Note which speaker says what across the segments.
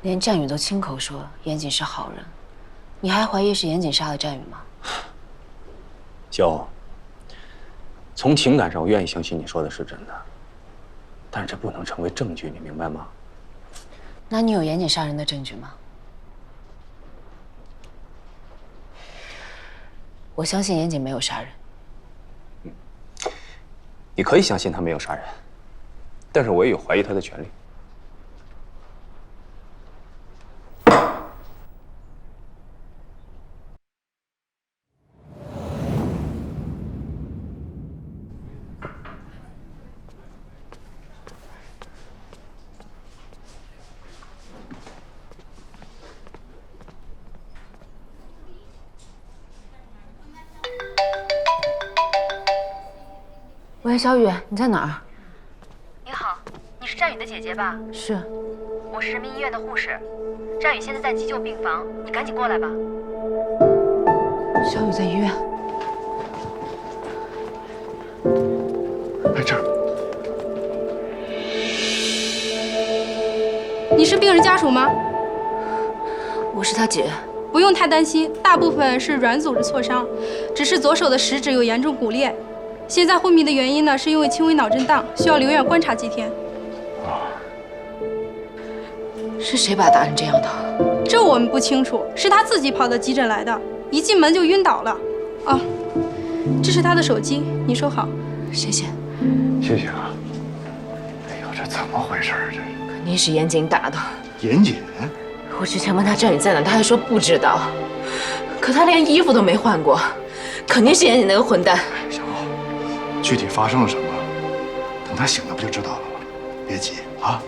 Speaker 1: 连战宇都亲口说严谨是好人，你还怀疑是严谨杀了战宇吗？
Speaker 2: 萧，从情感上我愿意相信你说的是真的，但是这不能成为证据，你明白吗？
Speaker 1: 那你有严谨杀人的证据吗？我相信严谨没有杀人。
Speaker 2: 你可以相信他没有杀人，但是我也有怀疑他的权利。
Speaker 1: 喂，小雨，你在哪儿？
Speaker 3: 你好，你是战宇的姐姐吧？
Speaker 1: 是。
Speaker 3: 我是人民医院的护士，战宇现在在急救病房，你赶紧过来吧。
Speaker 1: 小雨在医院。
Speaker 4: 在这儿。
Speaker 5: 你是病人家属吗？
Speaker 1: 我是他姐。
Speaker 5: 不用太担心，大部分是软组织挫伤，只是左手的食指有严重骨裂。现在昏迷的原因呢，是因为轻微脑震荡，需要留院观察几天。
Speaker 1: 是谁把他打成这样的？
Speaker 5: 这我们不清楚，是他自己跑到急诊来的，一进门就晕倒了。哦，这是他的手机，你收好。
Speaker 1: 谢谢。
Speaker 4: 谢谢啊。哎呦，这怎么回事啊？这是
Speaker 1: 肯定是严谨打的。
Speaker 4: 严谨？
Speaker 1: 我之前问他战宇在哪，他还说不知道。可他连衣服都没换过，肯定是严谨那个混蛋。
Speaker 4: 小欧，具体发生了什么，等他醒了不就知道了吗？别急啊。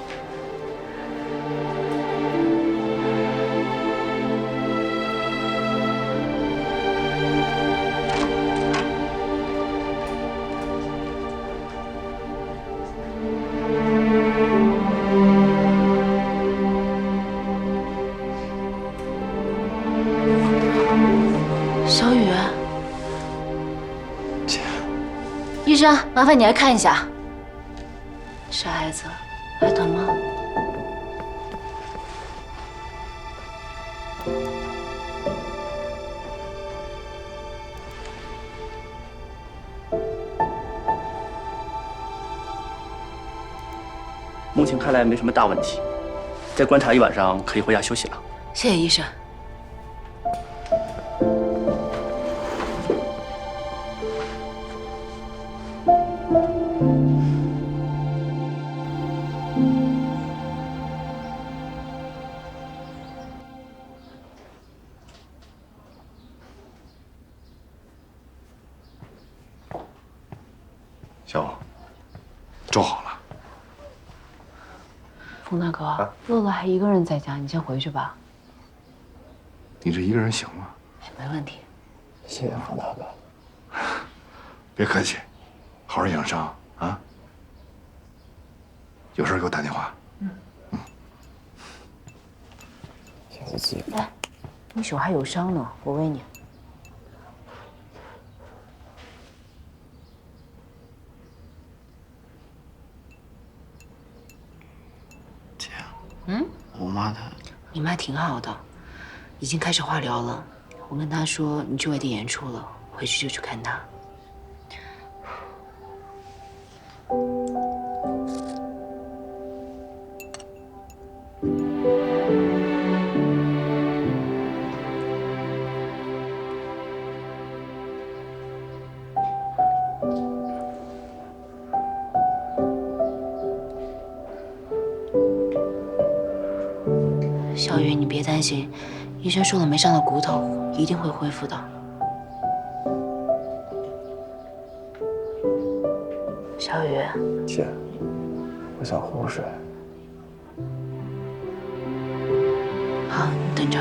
Speaker 1: 小雨，
Speaker 4: 姐，
Speaker 1: 医生，麻烦你来看一下。傻孩子，还疼吗？
Speaker 6: 目前看来没什么大问题，再观察一晚上可以回家休息了。
Speaker 1: 谢谢医生。
Speaker 4: 小欧，粥好了。
Speaker 1: 冯大哥，乐乐还一个人在家，你先回去吧。
Speaker 4: 你这一个人行吗？
Speaker 1: 哎，没问题。
Speaker 2: 谢谢冯大哥。
Speaker 4: 别客气，好好养伤啊。有事给我打电话。
Speaker 2: 小姐，
Speaker 1: 来，你手还有伤呢，我喂你。
Speaker 6: 姐，我妈她……
Speaker 1: 你妈挺好的，已经开始化疗了。我跟她说你去外地演出了，回去就去看她。小雨，你别担心，医生说了，没伤到骨头，一定会恢复的。小雨，
Speaker 2: 姐，我想喝水。
Speaker 1: 好，你等着。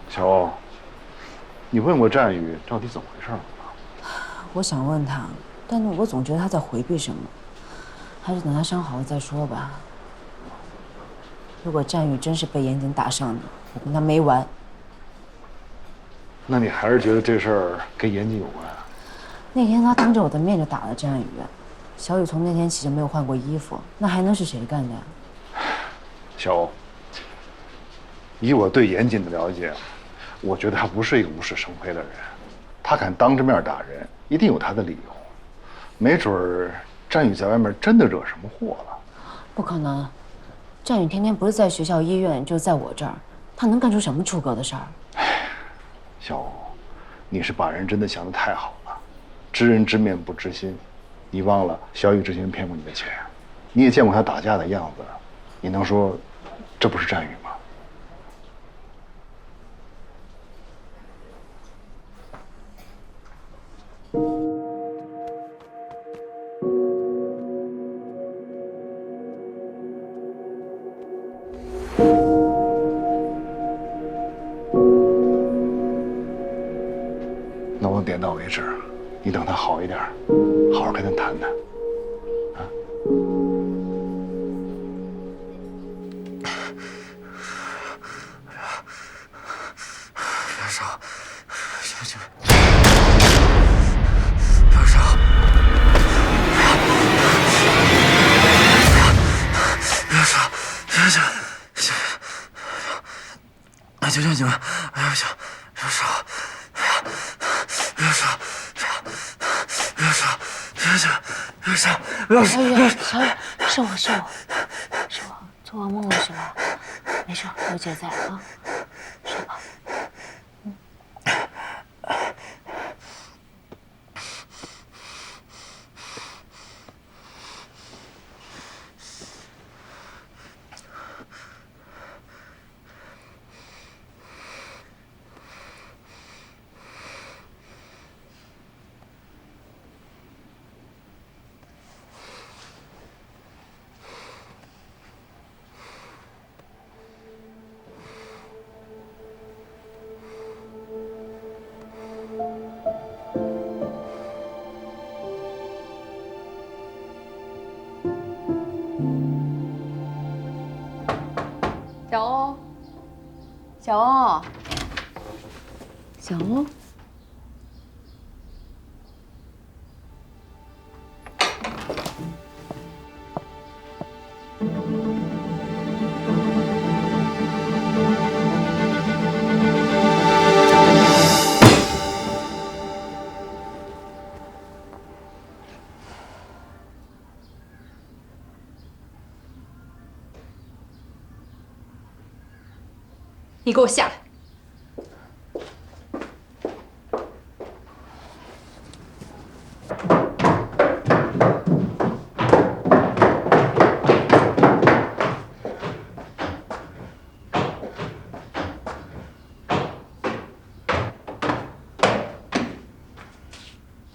Speaker 4: 小欧，你问过战宇到底怎么回事吗？
Speaker 1: 我想问他，但我总觉得他在回避什么，还是等他伤好了再说吧。如果战宇真是被严谨打伤的，我跟他没完。
Speaker 4: 那你还是觉得这事儿跟严谨有关啊？
Speaker 1: 那天他当着我的面就打了战宇，小雨从那天起就没有换过衣服，那还能是谁干的呀？
Speaker 4: 小欧，以我对严谨的了解，我觉得他不是一个无事生非的人，他敢当着面打人，一定有他的理由。没准儿战宇在外面真的惹什么祸了。
Speaker 1: 不可能，战宇天天不是在学校、医院，就是在我这儿，他能干出什么出格的事儿？
Speaker 4: 小欧，你是把人真的想得太好了，知人知面不知心。你忘了小雨之前骗过你的钱，你也见过他打架的样子，你能说这不是战宇吗？那我点到为止，你等他好一点，好好跟他谈谈。
Speaker 7: 别烧，行，不要烧，不要烧，行，求求你们，不要烧，不要烧，不要烧，
Speaker 1: 小雨，是我做噩梦了是吧？没事，有姐在啊，睡吧。
Speaker 8: 小欧，
Speaker 5: 你给我下来！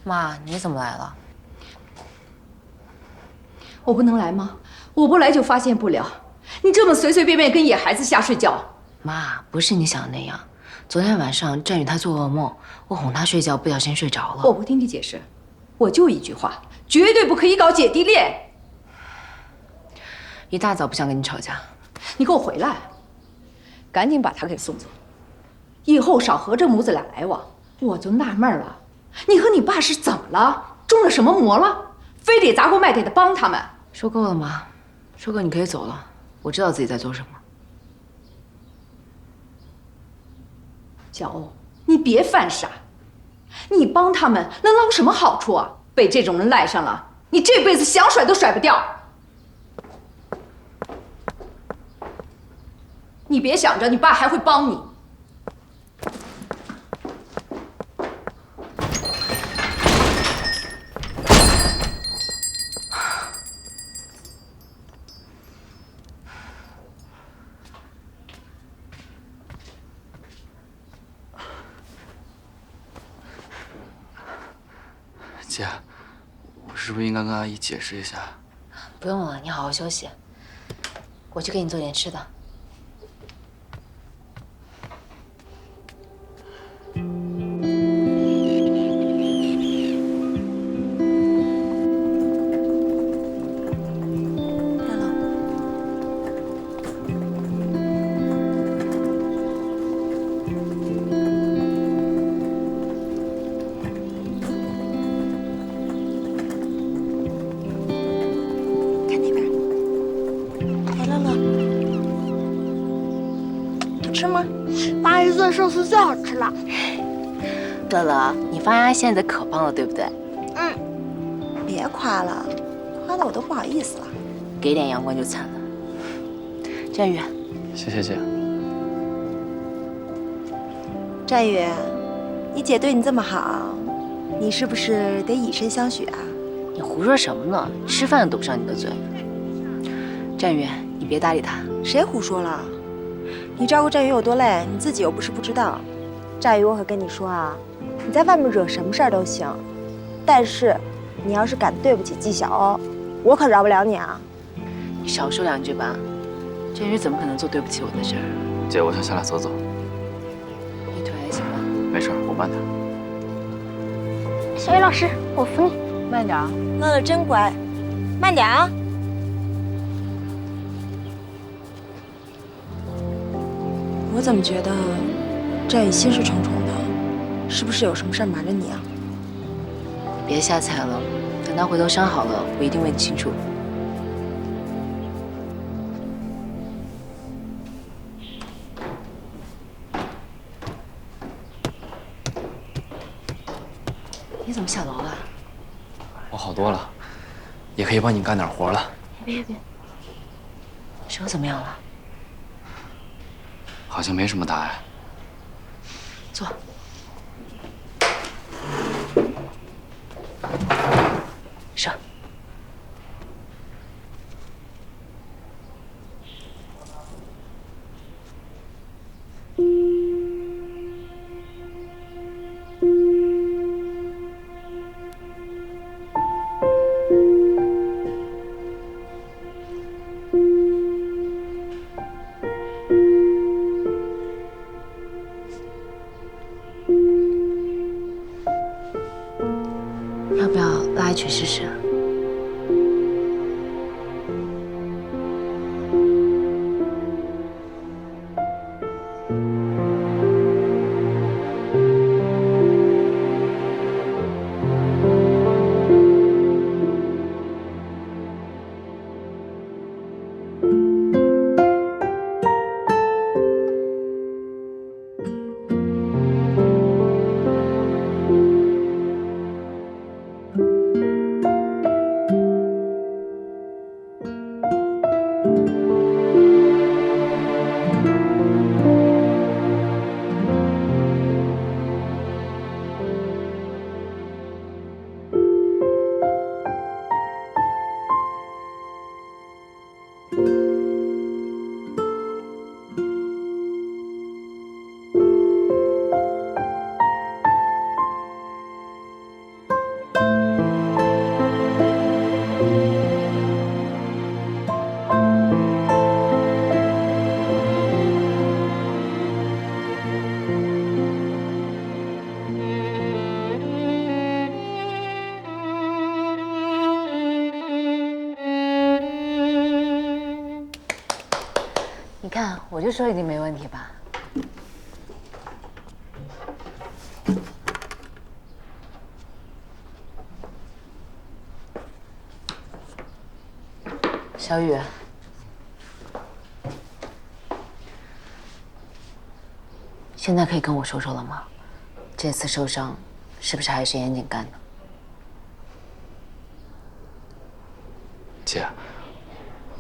Speaker 1: 妈，你怎么来了？
Speaker 8: 我不能来吗？我不来就发现不了。你这么随随便便跟野孩子瞎睡觉。
Speaker 1: 妈，不是你想的那样。昨天晚上战宇他做噩梦，我哄他睡觉，不小心睡着了。
Speaker 8: 我不听你解释，我就一句话，绝对不可以搞姐弟恋。
Speaker 1: 一大早不想跟你吵架。
Speaker 8: 你给我回来，赶紧把他给送走，以后少和这母子俩来往。我就纳闷了，你和你爸是怎么了？中了什么魔了？非得砸锅卖铁的帮他们？
Speaker 1: 说够了吗？说够你可以走了，我知道自己在做什么。
Speaker 8: 小欧，你别犯傻，你帮他们能捞什么好处啊？被这种人赖上了，你这辈子想甩都甩不掉。你别想着你爸还会帮你。
Speaker 7: 姐，我是不是应该跟阿姨解释一下？
Speaker 1: 不用了，你好好休息。我去给你做点吃的。
Speaker 9: 好吃吗？巴黎做寿司最好吃了。
Speaker 1: 乐乐，你发芽现在可棒了，对不对？
Speaker 9: 嗯。别夸了，夸的我都不好意思了。
Speaker 1: 给点阳光就惨了。战宇，
Speaker 6: 谢谢姐。
Speaker 9: 战宇，你姐对你这么好，你是不是得以身相许啊？
Speaker 1: 你胡说什么呢？吃饭都堵不上你的嘴。战宇，你别搭理他。
Speaker 9: 谁胡说了？你照顾战宇有多累，你自己又不是不知道。战宇，我可跟你说啊，你在外面惹什么事儿都行，但是你要是敢对不起纪晓哦，我可饶不了你啊！
Speaker 1: 你少说两句吧。战宇怎么可能做对不起我的事儿？
Speaker 6: 姐，我想下来走走。
Speaker 1: 你腿还行吧？
Speaker 6: 没事，我慢点。
Speaker 9: 小雨老师，我扶你，
Speaker 1: 慢点啊。
Speaker 9: 乐乐真乖，慢点啊。我怎么觉得战宇心事重重的，是不是有什么事儿瞒着你啊？
Speaker 1: 别瞎猜了，等他回头伤好了，我一定问清楚。你怎么下楼了？
Speaker 6: 我好多了，也可以帮你干点活了。
Speaker 1: 别，手怎么样了？
Speaker 6: 好像没什么大碍。
Speaker 1: 坐。上。要不要拉一曲试试？你看，我就说一定没问题吧。小雨，现在可以跟我说说了吗？这次受伤是不是还是严谨干的？
Speaker 6: 姐，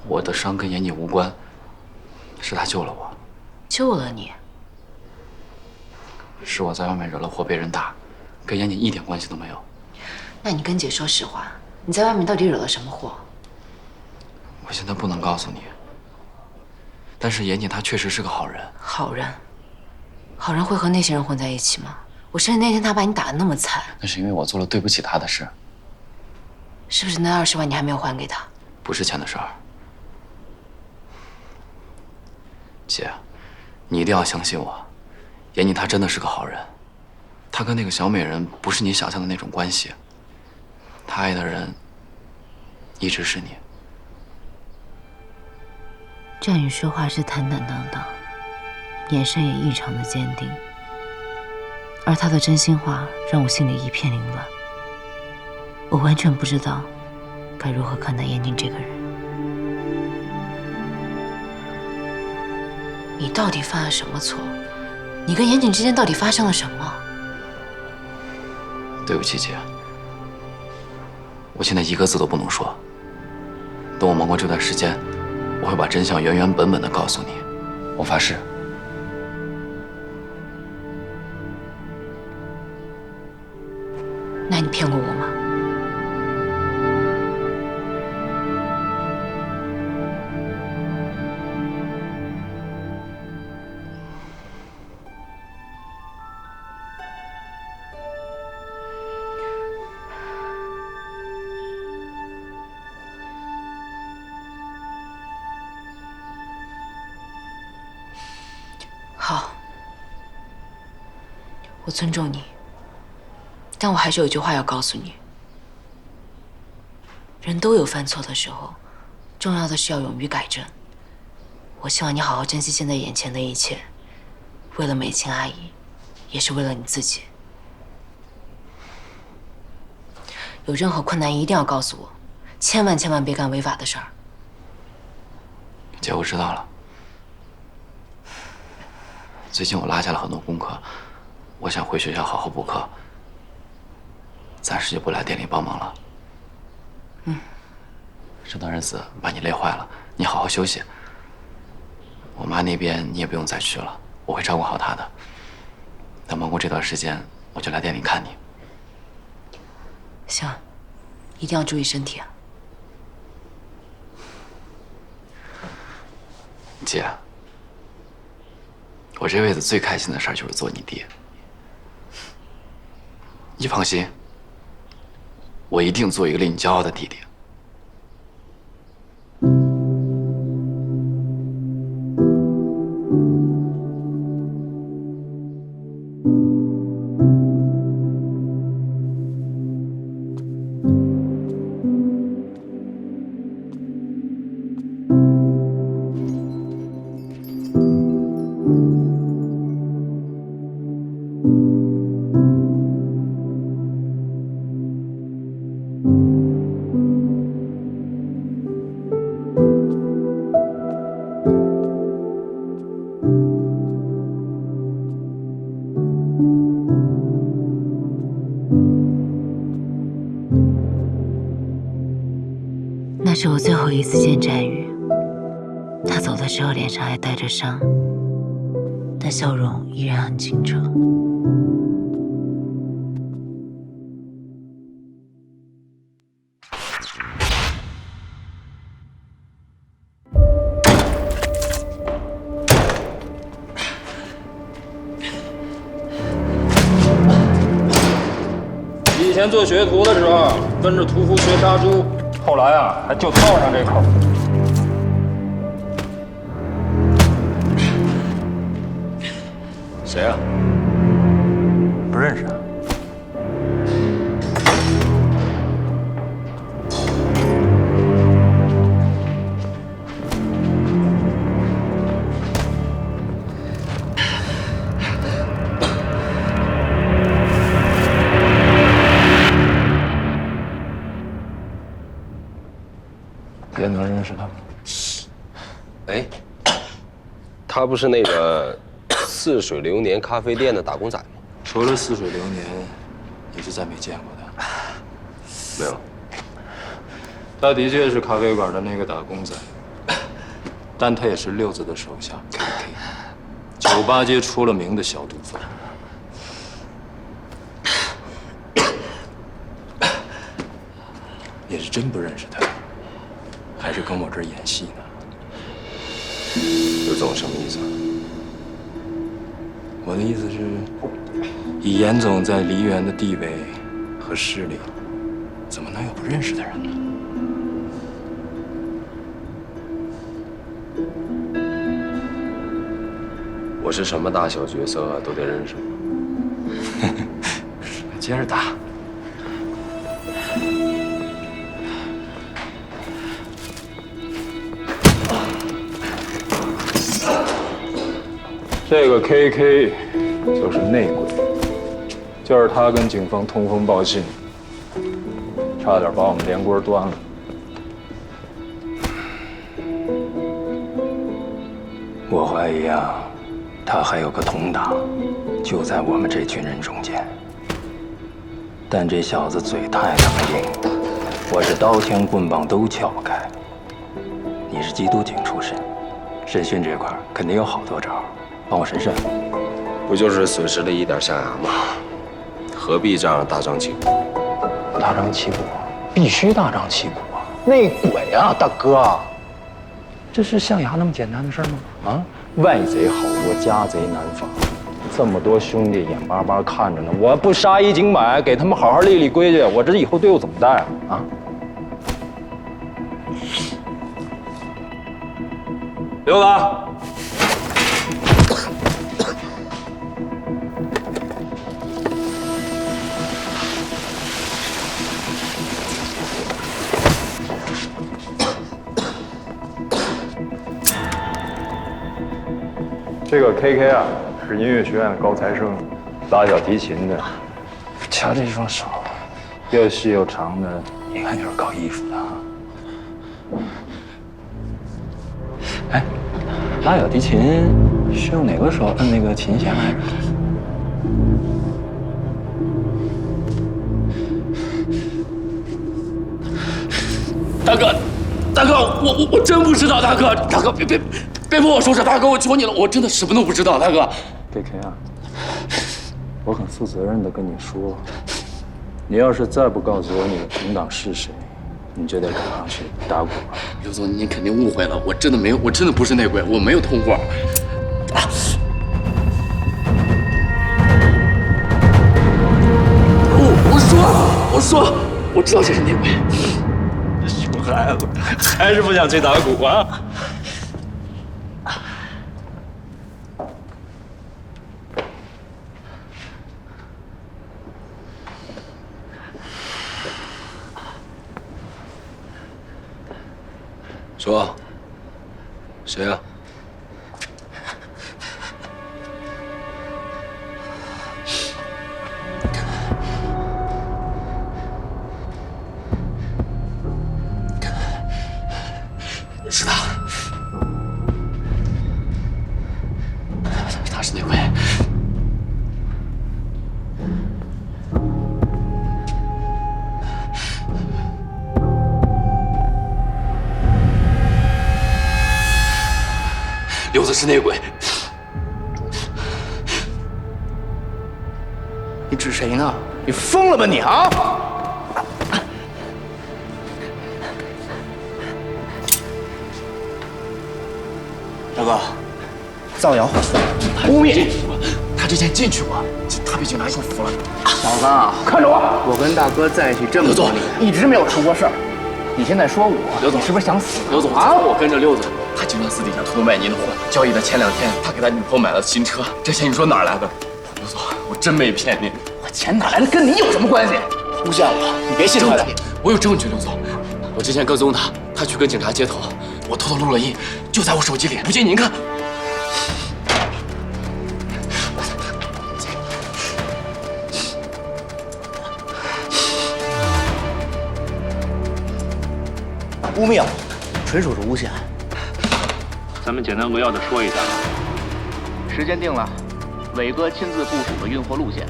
Speaker 6: 我的伤跟严谨无关。是他救了我，
Speaker 1: 救了你？
Speaker 6: 是我在外面惹了祸被人打，跟严谨一点关系都没有。
Speaker 1: 那你跟姐说实话，你在外面到底惹了什么祸？
Speaker 6: 我现在不能告诉你，但是严谨他确实是个好人。
Speaker 1: 好人？好人会和那些人混在一起吗？我生日那天他把你打得那么惨，
Speaker 6: 那是因为我做了对不起他的事。
Speaker 1: 是不是那20万你还没有还给他？
Speaker 6: 不是钱的事儿。姐，你一定要相信我，严谨他真的是个好人，他跟那个小美人不是你想象的那种关系，他爱的人一直是你。
Speaker 1: 战宇说话是坦坦荡荡，眼神也异常的坚定，而他的真心话让我心里一片凌乱，我完全不知道该如何看待严谨这个人。你到底犯了什么错？你跟严谨之间到底发生了什么？
Speaker 6: 对不起，姐，我现在一个字都不能说。等我忙过这段时间，我会把真相原原本本的告诉你，我发誓。
Speaker 1: 那你骗过我吗？好，我尊重你，但我还是有句话要告诉你：人都有犯错的时候，重要的是要勇于改正。我希望你好好珍惜现在眼前的一切，为了美琴阿姨，也是为了你自己。有任何困难一定要告诉我，千万别干违法的事儿。
Speaker 6: 姐，我知道了。最近我落下了很多功课，我想回学校好好补课，暂时就不来店里帮忙了。生当人死把你累坏了，你好好休息。我妈那边你也不用再去了，我会照顾好她的。等忙过这段时间，我就来店里看你。
Speaker 1: 行，一定要注意身体啊。
Speaker 6: 姐，我这辈子最开心的事儿就是做你爹。你放心，我一定做一个令你骄傲的弟弟。
Speaker 1: 那是我最后一次见战宇，他走的时候脸上还带着伤，但笑容依然很清澈。
Speaker 10: 以前做学徒的时候，跟着屠夫学杀猪。后来啊，还就套上这口。
Speaker 2: 谁啊？不认识啊。
Speaker 10: 也能认识他吗？
Speaker 11: 哎，他不是那个似水流年咖啡店的打工仔吗？
Speaker 10: 除了似水流年，你是再没见过他。
Speaker 11: 没有。
Speaker 10: 他的确是咖啡馆的那个打工仔，但他也是六子的手下 KK， 酒吧街出了名的小毒贩。也是真不认识他，还是跟我这儿演戏呢？
Speaker 11: 刘总什么意思啊？
Speaker 10: 我的意思是，以严总在梨园的地位和势力，怎么能有不认识的人呢？
Speaker 11: 我是什么大小角色都得认识吗？
Speaker 10: 接着打。这个 KK 就是内鬼，就是他跟警方通风报信，差点把我们连锅端了。
Speaker 2: 我怀疑啊，他还有个同党，就在我们这群人中间。但这小子嘴太他妈硬，我是刀枪棍棒都撬不开。你是缉毒警出身，审讯这块肯定有好多招，帮我审审。
Speaker 11: 不就是损失了一点象牙吗？何必这样大张旗鼓？
Speaker 2: 大张旗鼓，必须大张旗鼓啊！内鬼啊，大哥！这是象牙那么简单的事吗？啊，外贼好多，家贼难防。这么多兄弟眼巴巴看着呢，我不杀一儆百，给他们好好立立规矩，我这以后队伍怎么带啊？啊！刘子，
Speaker 10: 这个 KK 啊，是音乐学院的高材生，拉小提琴的。
Speaker 2: 瞧这双手，
Speaker 10: 又细又长的，
Speaker 2: 一看就是搞艺术的啊。哎，拉小提琴是用哪个手摁那个琴弦来着？
Speaker 6: 大哥，大哥，我真不知道，大哥，大哥别跟我说这，大哥，我求你了，我真的什么都不知道，大哥。
Speaker 10: KK 啊，我很负责任的跟你说，你要是再不告诉我你的同党是谁，你就得赶上去打鼓了。
Speaker 6: 刘总，您肯定误会了，我真的没有，我真的不是内鬼，我没有通过。我说，我知道这是内鬼。熊孩子，还是不想去打鼓啊？说，谁呀？是他，他是内鬼。刘子是内鬼。
Speaker 7: 你指谁呢？你疯了吧你啊！大哥，造谣毁损，污蔑！
Speaker 6: 他之前进去过，他被警察说服了。
Speaker 7: 小子啊，看着我！我跟大哥在一起这么多年，一直没有出过事儿。你现在说我，
Speaker 6: 刘总
Speaker 7: 你是不是想死？
Speaker 6: 刘总啊，我跟着六子，他经常私底下偷偷卖您的货。交易的前2天，他给他女朋友买了新车，这钱你说哪儿来的？刘总，我真没骗您。
Speaker 7: 我钱哪来的？跟你有什么关系？诬陷我，你别信他的。
Speaker 6: 我有证据，刘总，我之前跟踪他，他去跟警察接头，我偷偷录了音，就在我手机里，不信您看。
Speaker 7: 污蔑我，纯属是诬陷。
Speaker 12: 咱们简单扼要的说一下。
Speaker 7: 时间定了，伟哥亲自部署了运货路线，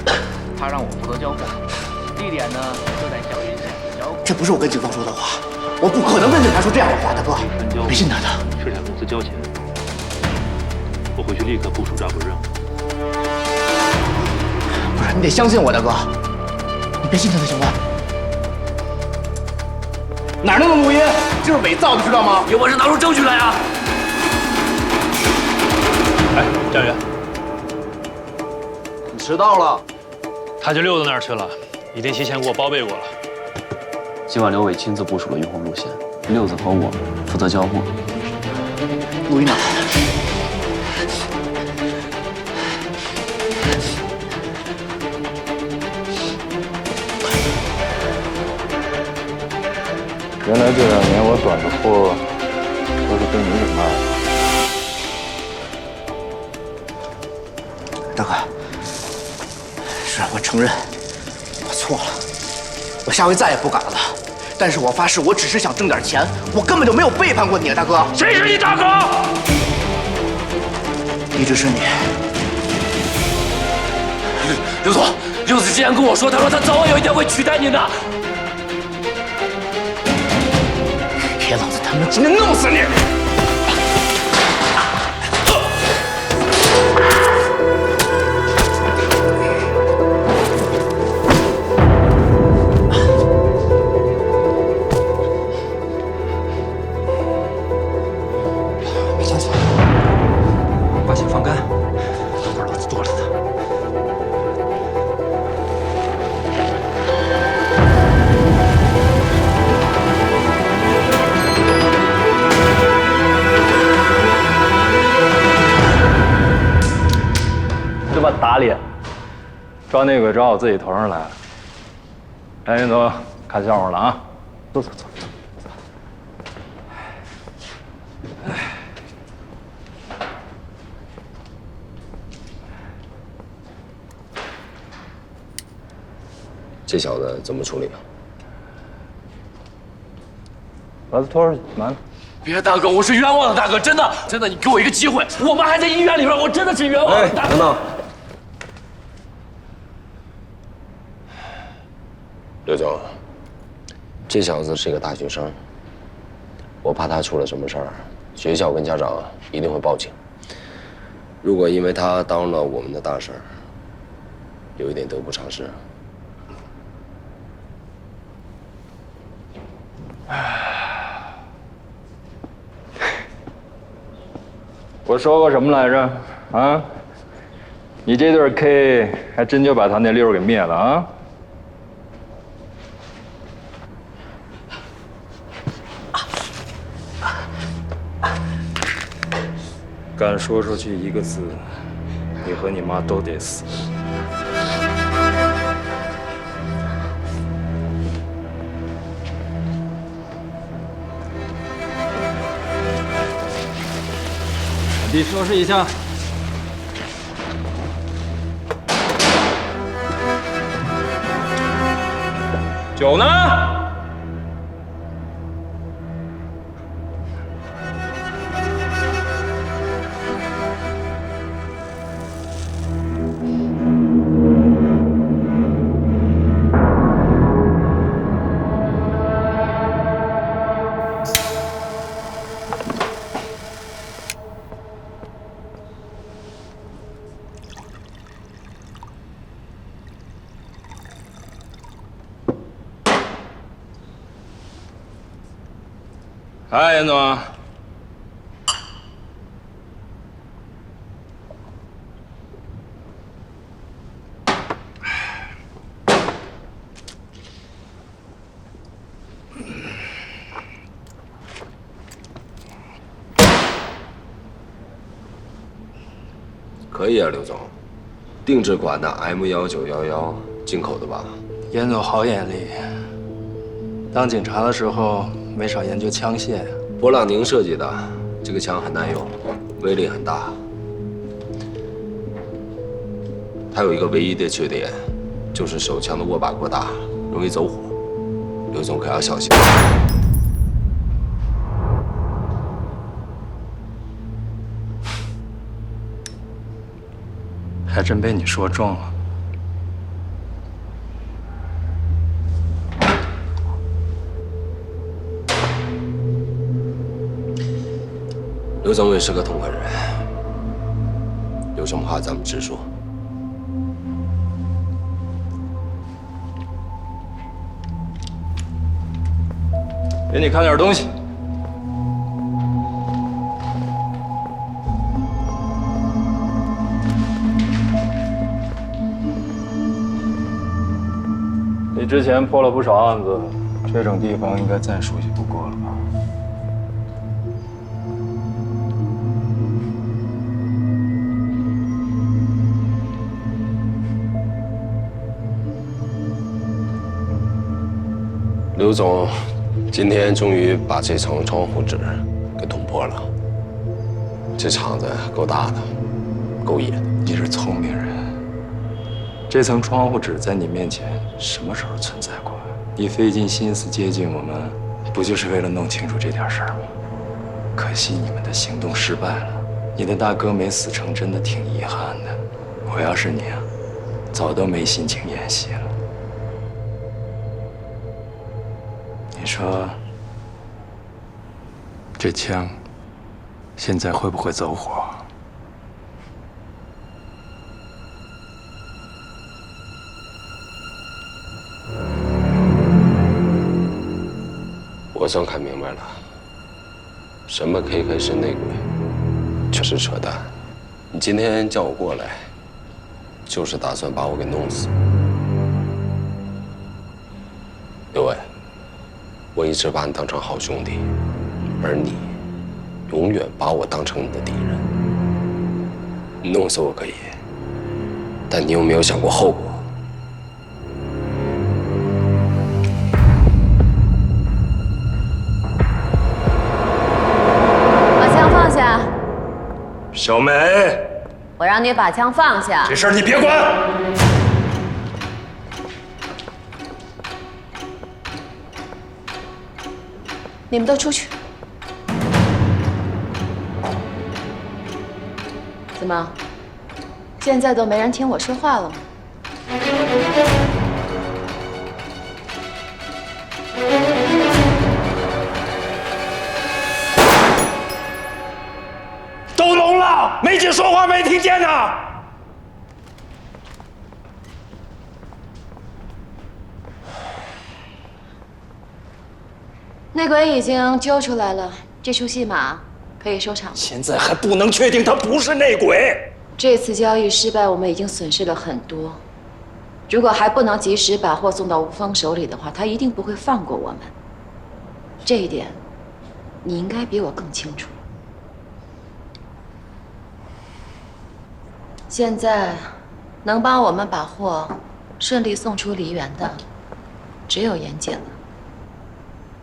Speaker 7: 他让我负责交货。地点呢就在小云县小。这不是我跟警方说的话，我不可能跟警察说这样的话，大哥，别信他的。
Speaker 12: 水产公司交钱，我回去立刻部署抓捕任务。
Speaker 7: 不是，你得相信我，大哥，你别信他的行吗？哪弄的录音？这是伪造的，知道吗？
Speaker 6: 有本事拿出证据来啊！
Speaker 12: 哎，站员，
Speaker 7: 你迟到了。
Speaker 12: 他去六子那儿去了，已经提前给我报备过了。
Speaker 6: 今晚刘伟亲自部署了运货路线，六子和我负责交货。
Speaker 7: 录音呢？
Speaker 10: 原来这2年我短的货都是被你给卖
Speaker 7: 了。大哥，是我承认，我错了，我下回再也不敢了。但是我发誓，我只是想挣点钱，我根本就没有背叛过你啊，大哥。
Speaker 12: 谁是你大哥？
Speaker 7: 一直是你。
Speaker 6: 刘总，六子之前跟我说，他说他早晚有一天会取代您的。
Speaker 7: 别老子他妈今天弄死你！
Speaker 6: 别下去，把血放干，等会儿老子剁了他。
Speaker 10: 这把打脸，抓内鬼抓我自己头上来了。来，云总，看笑话了啊！走。
Speaker 11: 这小子怎么处理啊？
Speaker 10: 把他拖出去，慢点。
Speaker 6: 别，大哥，我是冤枉的，大哥，真的，你给我一个机会，我妈还在医院里边，我真的是冤枉的，大哥。
Speaker 11: 等等，刘总，这小子是一个大学生，我怕他出了什么事儿，学校跟家长一定会报警。如果因为他耽误了我们的大事儿，有一点得不偿失。
Speaker 10: 我说过什么来着？啊？你这对 K 还真就把他那溜给灭了啊！敢说出去一个字，你和你妈都得死。你收拾一下。酒呢？哎，严总，
Speaker 11: 可以啊，刘总，定制款的 M1911，进口的吧？
Speaker 10: 严总好眼力，当警察的时候没少研究枪械。
Speaker 11: 勃朗宁设计的，这个枪很耐用，威力很大。它有一个唯一的缺点，就是手枪的握把过大，容易走火。刘总可要小心。
Speaker 10: 还真被你说中了。
Speaker 11: 刘总也是个痛快人，有什么话咱们直说。
Speaker 10: 给你看点东西。你之前破了不少案子，这种地方应该再熟悉不过了吧？
Speaker 11: 刘总，今天终于把这层窗户纸给捅破了。这厂子够大的，够野的。
Speaker 10: 你是聪明人，这层窗户纸在你面前什么时候存在过？你费尽心思接近我们，不就是为了弄清楚这点事儿吗？可惜你们的行动失败了。你的大哥没死成，真的挺遗憾的。我要是你啊，早都没心情演戏了。你说，这枪现在会不会走火？
Speaker 11: 我算看明白了，什么 KK 是内鬼，这是扯淡。你今天叫我过来，就是打算把我给弄死。刘伟，我一直把你当成好兄弟，而你永远把我当成你的敌人。你弄死我可以，但你有没有想过后果？
Speaker 13: 把枪放下！
Speaker 10: 小梅，
Speaker 13: 我让你把枪放下。
Speaker 10: 这事儿你别管。
Speaker 13: 你们都出去。怎么，现在都没人听我说话了吗？
Speaker 10: 都聋了，梅姐说话没听见呢。
Speaker 13: 内鬼已经揪出来了，这出戏码可以收场。
Speaker 10: 现在还不能确定他不是内鬼。
Speaker 13: 这次交易失败，我们已经损失了很多。如果还不能及时把货送到吴峰手里的话，他一定不会放过我们。这一点，你应该比我更清楚。现在，能帮我们把货顺利送出梨园的，只有严姐了。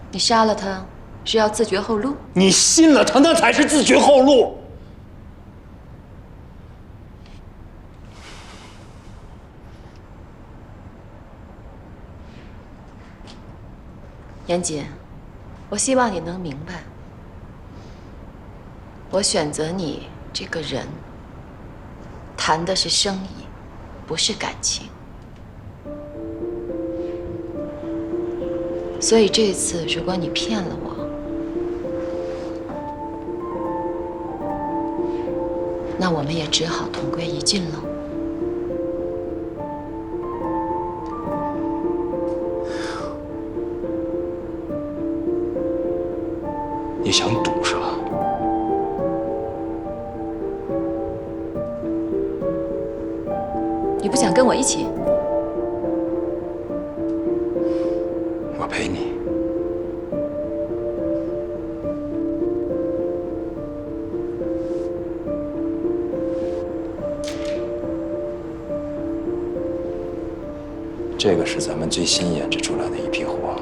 Speaker 13: 你杀了他，是要自绝后路？
Speaker 10: 你信了他，那才是自绝后路。
Speaker 13: 严姐，我希望你能明白，我选择你这个人，谈的是生意，不是感情。所以这次，如果你骗了我，那我们也只好同归于尽了。
Speaker 10: 你想赌是吧？
Speaker 13: 你不想跟我一起？
Speaker 10: 我陪你。这个是咱们最新研制出来的一批货，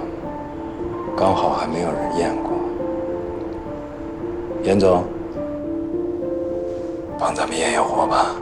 Speaker 10: 刚好还没有人验过。严总，帮咱们验验货吧。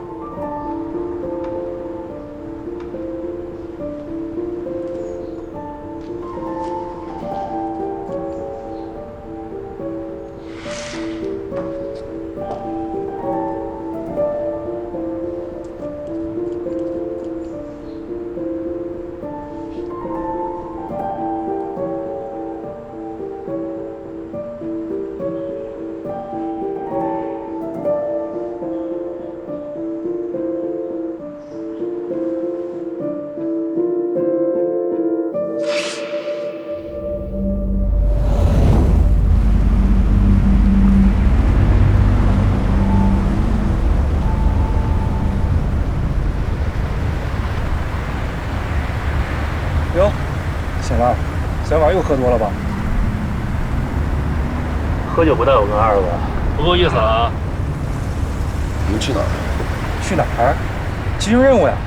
Speaker 14: 哟，醒了，昨晚又喝多了吧？
Speaker 12: 喝酒不带我跟二哥，不够意思啊！
Speaker 11: 你们去哪儿？
Speaker 14: 去哪儿？执行任务呀。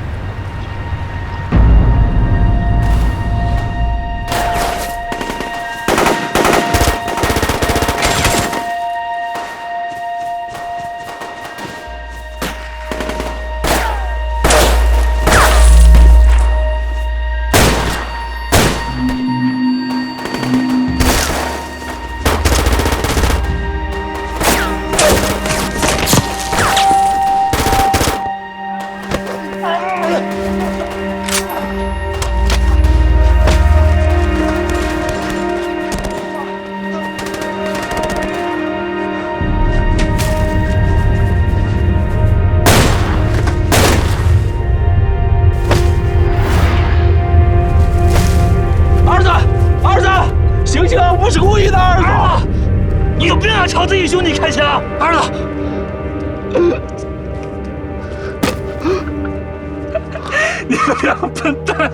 Speaker 12: 醒醒，不是故意的，儿子！你有病啊！朝自己兄弟开枪，儿子！你们两个笨蛋！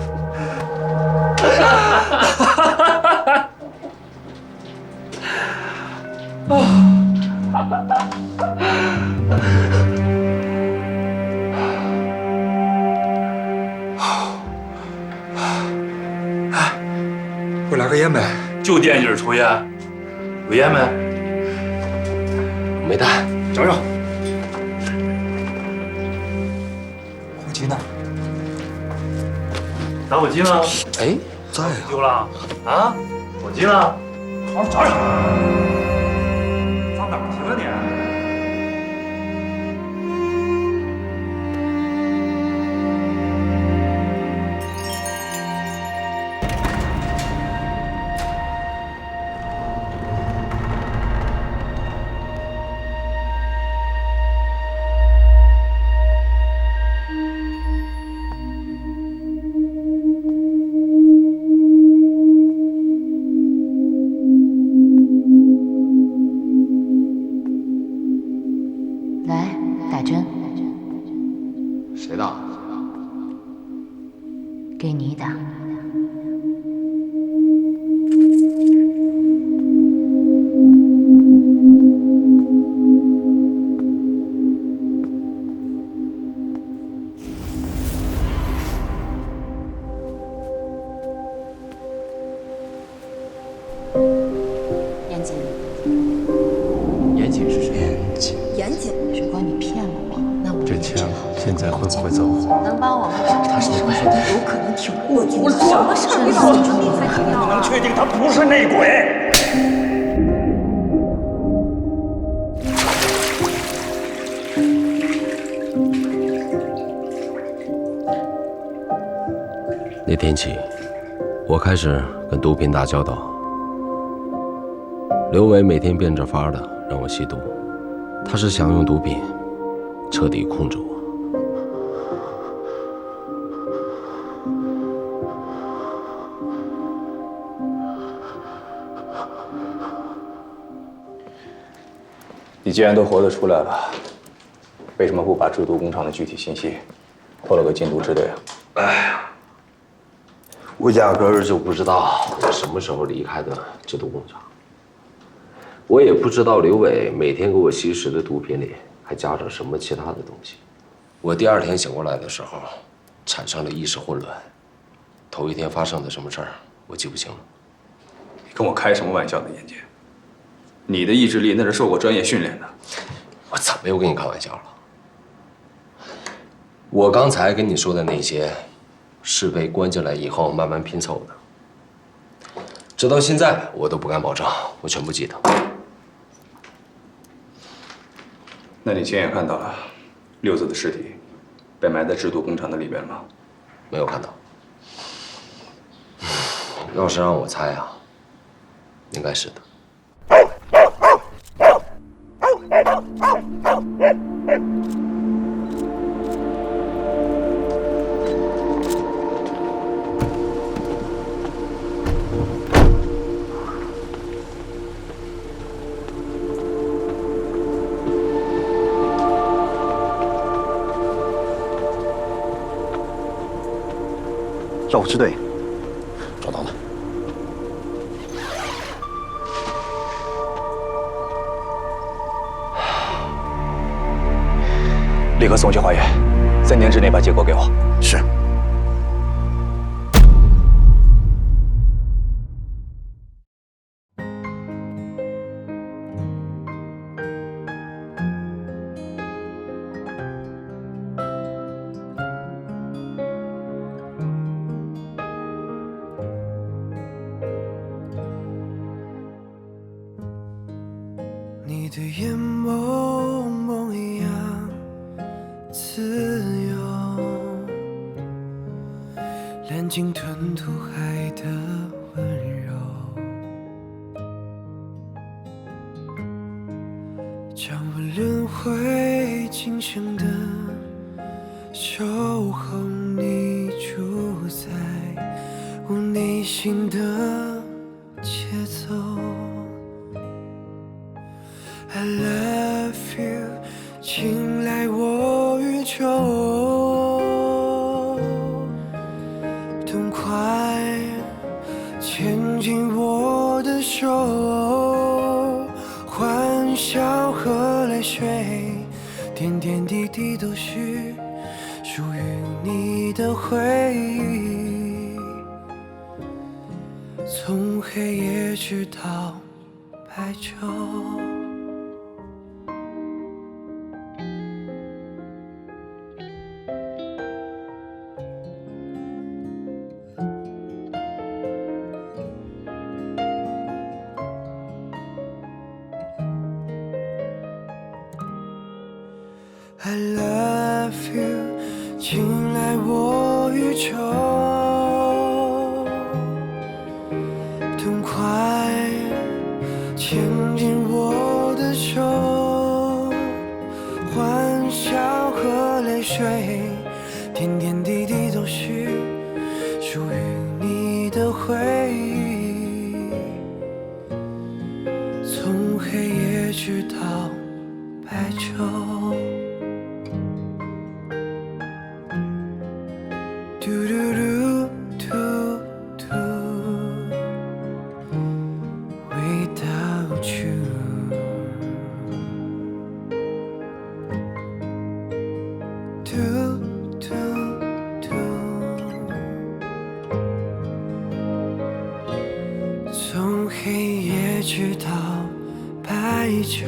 Speaker 14: 给我来个烟呗。
Speaker 12: 就惦记着抽烟，有烟没？
Speaker 11: 没带，
Speaker 14: 找找。火机呢？
Speaker 12: 打火机呢？
Speaker 11: 哎，
Speaker 14: 在啊。
Speaker 12: 丢了啊？火机呢？
Speaker 14: 好好找找。放哪儿去了你？
Speaker 1: 来，打针，
Speaker 11: 谁打？
Speaker 1: 给你打。严谨，
Speaker 6: 严谨是谁？
Speaker 9: 严谨，
Speaker 1: 如果你骗了我，那我
Speaker 10: 这枪现在会不会走火？
Speaker 1: 能帮我们他是什么水平？有可能挺过去的。
Speaker 9: 什么事儿你老注意才重要啊！
Speaker 14: 能确定他不是内鬼？
Speaker 11: 那天起，我开始跟毒品打交道。刘伟每天变着法的让我吸毒，他是想用毒品彻底控制我。
Speaker 2: 你既然都活得出来了，为什么不把制毒工厂的具体信息透露给禁毒支队啊？
Speaker 11: 哎呀，我压根儿就不知道我什么时候离开的制毒工厂，我也不知道刘伟每天给我吸食的毒品里还加着什么其他的东西。我第二天醒过来的时候，产生了意识混乱，头一天发生的什么事儿我记不清了。
Speaker 2: 你跟我开什么玩笑呢，严杰？你的意志力那是受过专业训练的。
Speaker 11: 我怎么又跟你开玩笑了？我刚才跟你说的那些，是被关进来以后慢慢拼凑的。直到现在，我都不敢保证我全部记得。
Speaker 2: 那你亲眼看到了六子的尸体被埋在制毒工厂的里边吗？
Speaker 11: 没有看到。要是让我猜啊，应该是的。
Speaker 15: 药物支队
Speaker 11: 找到了。
Speaker 2: 立刻送去化验，3天之内把结果给我。
Speaker 15: 是。
Speaker 16: 你的眼梦梦一样自由，安静吞吐海的温柔，将我轮回今生的守候，你主宰我内心的节奏。I love you， 请来我宇宙，痛快牵紧我的手，欢笑和泪水，点点滴滴都是属于你的回忆，从黑夜直到白昼。I love you， 请来我宇宙，痛快牵紧我的手，欢笑和泪水，点点滴滴都是属于你的回忆，从黑夜直到白昼。嘟嘟嘟嘟嘟 ，Without you， 嘟嘟嘟，从黑夜直到白昼。